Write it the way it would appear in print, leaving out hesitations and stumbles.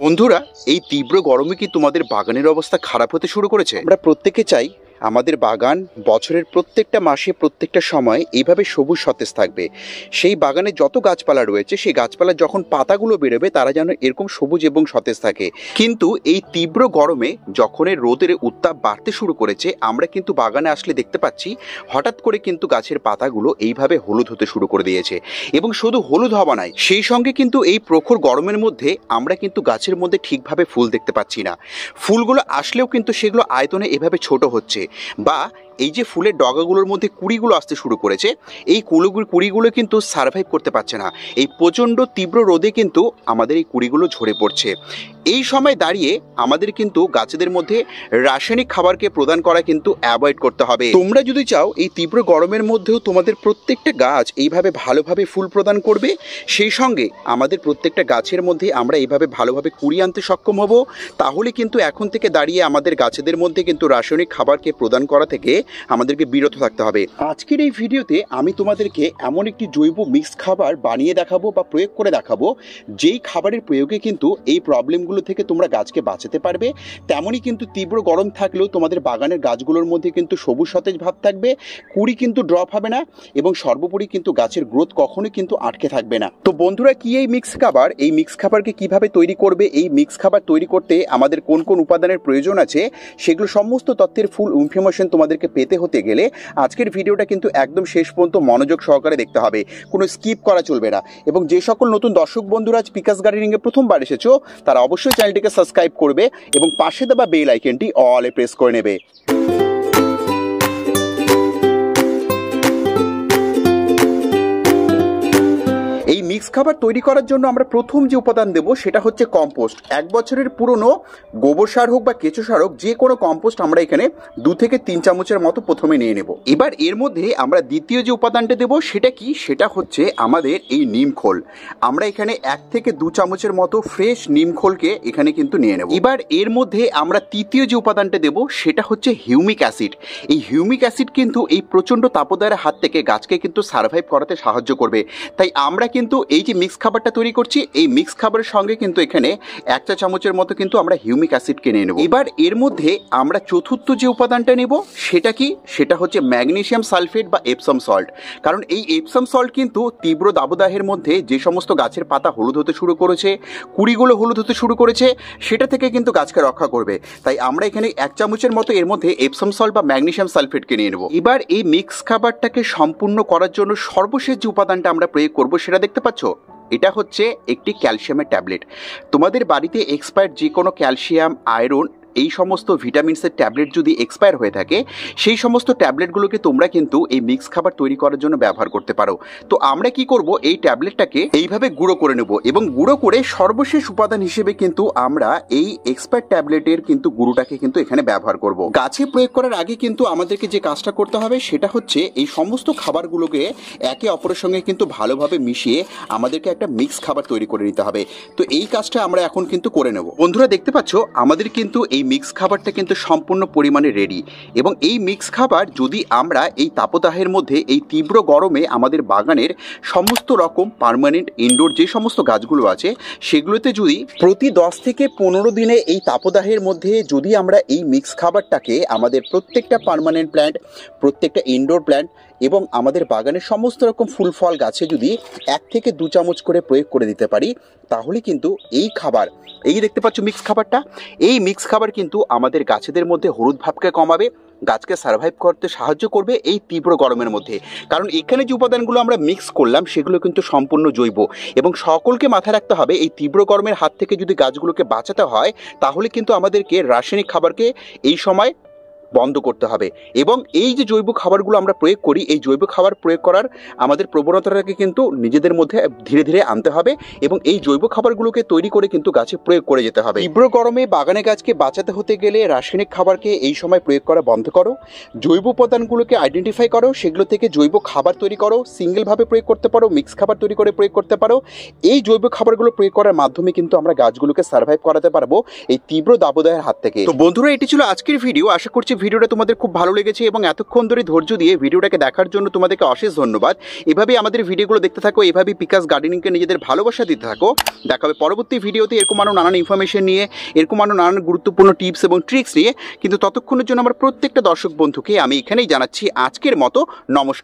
বন্ধুরা, এই তীব্র গরমে কি তোমাদের বাগানের অবস্থা খারাপ হতে শুরু করেছে? আমরা প্রত্যেকে চাই আমাদের বাগান বছরের প্রত্যেকটা মাসে প্রত্যেকটা সময় এইভাবে সবুজ সতেজ থাকবে। সেই বাগানে যত গাছপালা রয়েছে সেই গাছপালা যখন পাতাগুলো বেরোবে তারা যেন এরকম সবুজ এবং সতেজ থাকে। কিন্তু এই তীব্র গরমে যখন রোদের উত্তাপ বাড়তে শুরু করেছে, আমরা কিন্তু বাগানে আসলে দেখতে পাচ্ছি হঠাৎ করে কিন্তু গাছের পাতাগুলো এইভাবে হলুদ হতে শুরু করে দিয়েছে। এবং শুধু হলুদ হওয়া নয়, সেই সঙ্গে কিন্তু এই প্রখর গরমের মধ্যে আমরা কিন্তু গাছের মধ্যে ঠিকভাবে ফুল দেখতে পাচ্ছি না। ফুলগুলো আসলেও কিন্তু সেগুলো আয়তনে এভাবে ছোট হচ্ছে, বা এই যে ফুলের ডগাগুলোর মধ্যে কুড়িগুলো আসতে শুরু করেছে, এই কুড়িগুলো কিন্তু সার্ভাইভ করতে পারছে না। এই প্রচণ্ড তীব্র রোদে কিন্তু আমাদের এই কুড়িগুলো ঝরে পড়ছে। এই সময় দাঁড়িয়ে আমাদের কিন্তু গাছেদের মধ্যে রাসায়নিক খাবারকে প্রদান করা কিন্তু অ্যাভয়েড করতে হবে। তোমরা যদি চাও এই তীব্র গরমের মধ্যেও তোমাদের প্রত্যেকটা গাছ এইভাবে ভালোভাবে ফুল প্রদান করবে, সেই সঙ্গে আমাদের প্রত্যেকটা গাছের মধ্যে আমরা এইভাবে ভালোভাবে কুড়ি আনতে সক্ষম হব, তাহলে কিন্তু এখন থেকে দাঁড়িয়ে আমাদের গাছেদের মধ্যে কিন্তু রাসায়নিক খাবারকে প্রদান করা থেকে আমাদেরকে বিরত থাকতে হবে। আজকের এই ভিডিওতে আমি তোমাদেরকে এমন একটি জৈব মিক্স খাবার বানিয়ে দেখাবো বা প্রয়োগ করে দেখাবো, যেই খাবারের প্রয়োগে কিন্তু এই প্রবলেমগুলো থেকে তোমরা গাছকে বাঁচাতে পারবে। তেমনই কিন্তু তীব্র গরম থাকলেও তোমাদের বাগানের গাছগুলোর মধ্যে কিন্তু সবুজ সতেজ ভাব থাকবে, কুড়ি কিন্তু ড্রপ হবে না, এবং সর্বোপরি কিন্তু গাছের গ্রোথ কখনোই কিন্তু আটকে থাকবে না। তো বন্ধুরা, কি এই মিক্স খাবার? এই মিক্স খাবারকে কিভাবে তৈরি করবে, এই মিক্স খাবার তৈরি করতে আমাদের কোন কোন উপাদানের প্রয়োজন আছে, সেগুলো সমস্ত তথ্যের ফুল ইনফরমেশন তোমাদেরকে পেতে হতে গেলে আজকের ভিডিওটা কিন্তু একদম শেষ পর্যন্ত মনোযোগ সহকারে দেখতে হবে, কোনো স্কিপ করা চলবে না। এবং যে সকল নতুন দর্শক বন্ধুরা আজ পিকাস গার্ডেনিংয়ে প্রথমবার এসেছো, তারা অবশ্যই চ্যানেলটিকে সাবস্ক্রাইব করবে এবং পাশে দেওয়া বেল আইকনটি অলে প্রেস করে নেবে। এই মিক্স খাবার তৈরি করার জন্য আমরা প্রথম যে উপাদান দেব সেটা হচ্ছে কম্পোস্ট। 1 বছরের পুরনো গোবর সার হোক বা কেঁচো সার হোক, যে কোনো কম্পোস্ট আমরা এখানে 2 থেকে 3 চামচের মতো প্রথমে নিয়ে নেব। এবার এর মধ্যে আমরা দ্বিতীয় যে উপাদানটা দেব সেটা কি? সেটা হচ্ছে আমাদের এই নিম খোল। আমরা এখানে 1 থেকে 2 চামচের মতো ফ্রেশ নিম খোলকে এখানে কিন্তু নিয়ে নেব। এবার এর মধ্যে আমরা তৃতীয় যে উপাদানটা দেব সেটা হচ্ছে হিউমিক অ্যাসিড। এই হিউমিক অ্যাসিড কিন্তু এই প্রচণ্ড তাপদাহের হাত থেকে গাছকে কিন্তু সার্ভাইভ করাতে সাহায্য করবে। তাই আমরা কিন্তু এই যে মিক্স খাবারটা তৈরি করছি, এই মিক্স খাবারের সঙ্গে কিন্তু এখানে 1 চা চামচের মতো কিন্তু আমরা হিউমিক অ্যাসিডকে নিয়ে নেব। এবার এর মধ্যে আমরা চতুর্থ যে উপাদানটা নেব সেটা কি? সেটা হচ্ছে ম্যাগনেসিয়াম সালফেট বা এপসম সল্ট। কারণ এই এপসম সল্ট কিন্তু তীব্র দাবদাহের মধ্যে যে সমস্ত গাছের পাতা হলুদ হতে শুরু করেছে, কুড়িগুলো হলুদ হতে শুরু করেছে, সেটা থেকে কিন্তু গাছকে রক্ষা করবে। তাই আমরা এখানে 1 চামচের মতো এর মধ্যে এপসম সল্ট বা ম্যাগনেসিয়াম সালফেটকে নিয়ে নেব। এবার এই মিক্স খাবারটাকে সম্পূর্ণ করার জন্য সর্বশেষ যে উপাদানটা আমরা প্রয়োগ করব সেটা দেখতে পাচ্ছ, এটা হচ্ছে একটি ক্যালসিয়ামের ট্যাবলেট। তোমাদের বাড়িতে এক্সপায়ার্ড যে কোনো ক্যালসিয়াম, আয়রন, এই সমস্ত ভিটামিনসের ট্যাবলেট যদি এক্সপায়ার হয়ে থাকে, সেই সমস্ত ট্যাবলেটগুলোকে তোমরা কিন্তু এই মিক্স খাবার তৈরি করার জন্য ব্যবহার করতে পারো। তো আমরা কি করব, এই ট্যাবলেটটাকে এইভাবে গুঁড়ো করে নেব, এবং গুঁড়ো করে সর্বশেষ উপাদান হিসেবে কিন্তু আমরা এই এক্সপায়ার ট্যাবলেটের কিন্তু গুঁড়োটাকে কিন্তু এখানে ব্যবহার করব। গাছে প্রয়োগ করার আগে কিন্তু আমাদেরকে যে কাজটা করতে হবে সেটা হচ্ছে এই সমস্ত খাবারগুলোকে একে অপরের সঙ্গে কিন্তু ভালোভাবে মিশিয়ে আমাদেরকে একটা মিক্স খাবার তৈরি করে নিতে হবে। তো এই কাজটা আমরা এখন কিন্তু করে নেব। বন্ধুরা, দেখতে পাচ্ছ আমাদের কিন্তু এই মিক্স খাবারটা কিন্তু সম্পূর্ণ পরিমাণে রেডি। এবং এই মিক্স খাবার যদি আমরা এই তাপদাহের মধ্যে, এই তীব্র গরমে আমাদের বাগানের সমস্ত রকম পার্মানেন্ট ইনডোর যে সমস্ত গাছগুলো আছে সেগুলোতে যদি প্রতি 10 থেকে 15 দিনে এই তাপদাহের মধ্যে যদি আমরা এই মিক্স খাবারটাকে আমাদের প্রত্যেকটা পার্মানেন্ট প্ল্যান্ট, প্রত্যেকটা ইনডোর প্ল্যান্ট এবং আমাদের বাগানের সমস্ত রকম ফুল ফল গাছে যদি 1 থেকে 2 চামচ করে প্রয়োগ করে দিতে পারি, তাহলে কিন্তু এই খাবার, এই দেখতে পাচ্ছ মিক্স খাবারটা, এই মিক্স খাবার কিন্তু আমাদের গাছেদের মধ্যে হলুদ ভাবকে কমাবে, গাছকে সার্ভাইভ করতে সাহায্য করবে এই তীব্র গরমের মধ্যে। কারণ এখানে যে উপাদানগুলো আমরা মিক্স করলাম সেগুলো কিন্তু সম্পূর্ণ জৈব। এবং সকলকে মাথায় রাখতে হবে, এই তীব্র গরমের হাত থেকে যদি গাছগুলোকে বাঁচাতে হয়, তাহলে কিন্তু আমাদেরকে রাসায়নিক খাবারকে এই সময় বন্ধ করতে হবে। এবং এই যে জৈব খাবারগুলো আমরা প্রয়োগ করি, এই জৈব খাবার প্রয়োগ করার আমাদের প্রবণতাটাকে কিন্তু নিজেদের মধ্যে ধীরে ধীরে আনতে হবে, এবং এই জৈব খাবারগুলোকে তৈরি করে কিন্তু গাছে প্রয়োগ করে যেতে হবে। তীব্র গরমে বাগানে গাছকে বাঁচাতে হতে গেলে রাসায়নিক খাবারকে এই সময় প্রয়োগ করা বন্ধ করো, জৈব উপাদানগুলোকে আইডেন্টিফাই করো, সেগুলো থেকে জৈব খাবার তৈরি করো, সিঙ্গেলভাবে প্রয়োগ করতে পারো, মিক্স খাবার তৈরি করে প্রয়োগ করতে পারো। এই জৈব খাবারগুলো প্রয়োগ করার মাধ্যমে কিন্তু আমরা গাছগুলোকে সার্ভাইভ করাতে পারবো এই তীব্র দাবদাহের হাত থেকে। তো বন্ধুরা, এটি ছিল আজকের ভিডিও। আশা করছি ভিডিওটা তোমাদের খুব ভালো লেগেছে এবং এতক্ষণ ধরে ধৈর্য দিয়ে ভিডিওটাকে দেখার জন্য তোমাদেরকে অশেষ ধন্যবাদ। এভাবেই আমাদের ভিডিওগুলো দেখতে থাকো, এভাবেই পিকাস গার্ডেনিংকে নিজেদের ভালোবাসা দিতে থাকো। দেখা হবে পরবর্তী ভিডিওতে এরকম আরও নানান ইনফরমেশন নিয়ে, এরকম আরও নানান গুরুত্বপূর্ণ টিপস এবং ট্রিক্স নিয়ে। কিন্তু ততক্ষণের জন্য আমার প্রত্যেকটা দর্শক বন্ধুকে আমি এখানেই জানাচ্ছি আজকের মতো নমস্কার।